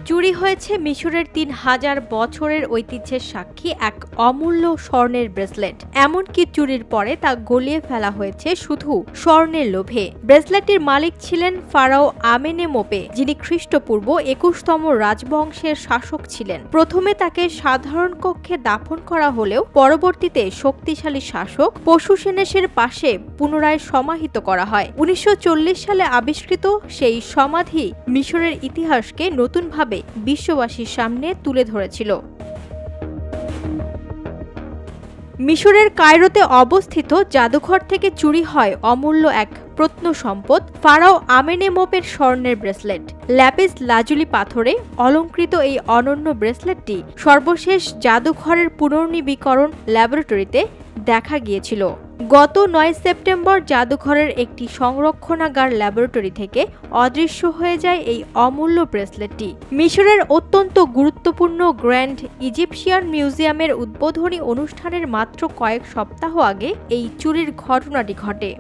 চুরি হয়েছে মিশরের ৩,০০০ বছরের ঐতিহ্যের সাক্ষী এক অমূল্য স্বর্ণের ব্রেসলেট। এমনকি চুরির পরে তা গলিয়ে ফেলা হয়েছে শুধু স্বর্ণের লোভে। ব্রেসলেটটির মালিক ছিলেন ফারাও আমেনেমোপে, যিনি খ্রিস্টপূর্ব ২১তম রাজবংশের শাসক ছিলেন। প্রথমে তাকে সাধারণ কক্ষে দাফন করা হলেও পরবর্তীতে শক্তিশালী শাসক পশুসেনেসের পাশে পুনরায় সমাহিত করা হয়। ১৯৪০ সালে আবিষ্কৃত সেই সমাধি মিশরের ইতিহাসকে নতুনভাবে বিশ্ববাসীর সামনে তুলে ধরেছিল। মিশরের কায়রোতে অবস্থিত জাদুঘর থেকে চুরি হয় অমূল্য এক প্রত্নসম্পদ ফারাও আমেনেমোপের স্বর্ণের ব্রেসলেট। ল্যাপিস লাজুলি পাথরে অলংকৃত এই অনন্য ব্রেসলেটটি সর্বশেষ জাদুঘরের পুনর্নবীকরণ ল্যাবরেটরিতে দেখা গিয়েছিল। গত ৯ সেপ্টেম্বর জাদুঘরের একটি সংরক্ষণাগার ল্যাবরেটরি থেকে অদৃশ্য হয়ে যায় এই অমূল্য ব্রেসলেটটি। মিশরের অত্যন্ত গুরুত্বপূর্ণ গ্র্যান্ড ইজিপশিয়ান মিউজিয়ামের উদ্বোধনী অনুষ্ঠানের মাত্র কয়েক সপ্তাহ আগে এই চুরির ঘটনাটি ঘটে।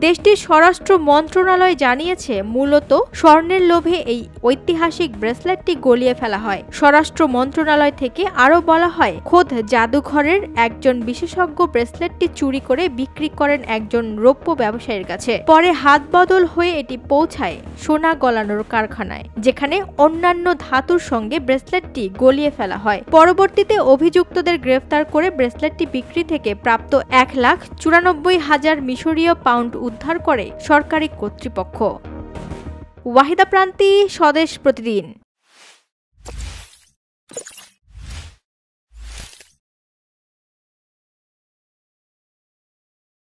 দেশটির স্বরাষ্ট্র মন্ত্রণালয় জানিয়েছে, মূলত স্বর্ণের লোভে এই ঐতিহাসিক ব্রেসলেটটি গলিয়ে ফেলা হয়। স্বরাষ্ট্র মন্ত্রণালয় থেকে আরও বলা হয়, খোদ জাদুঘরের একজন বিশেষজ্ঞ ব্রেসলেটটি চুরি করে বিক্রি করেন একজন রৌপ্য ব্যবসায়ীর কাছে। পরে হাত বদল হয়ে এটি পৌঁছায় সোনা গলানোর কারখানায়, যেখানে অন্যান্য ধাতুর সঙ্গে ব্রেসলেটটি গলিয়ে ফেলা হয়। পরবর্তীতে অভিযুক্তদের গ্রেফতার করে ব্রেসলেটটি বিক্রি থেকে প্রাপ্ত ১,৯৪,০০০ মিশরীয় পাউন্ড উদ্ধার করে সরকারি কর্তৃপক্ষ। ওয়াহিদা প্রান্তি, স্বদেশ প্রতিদিন।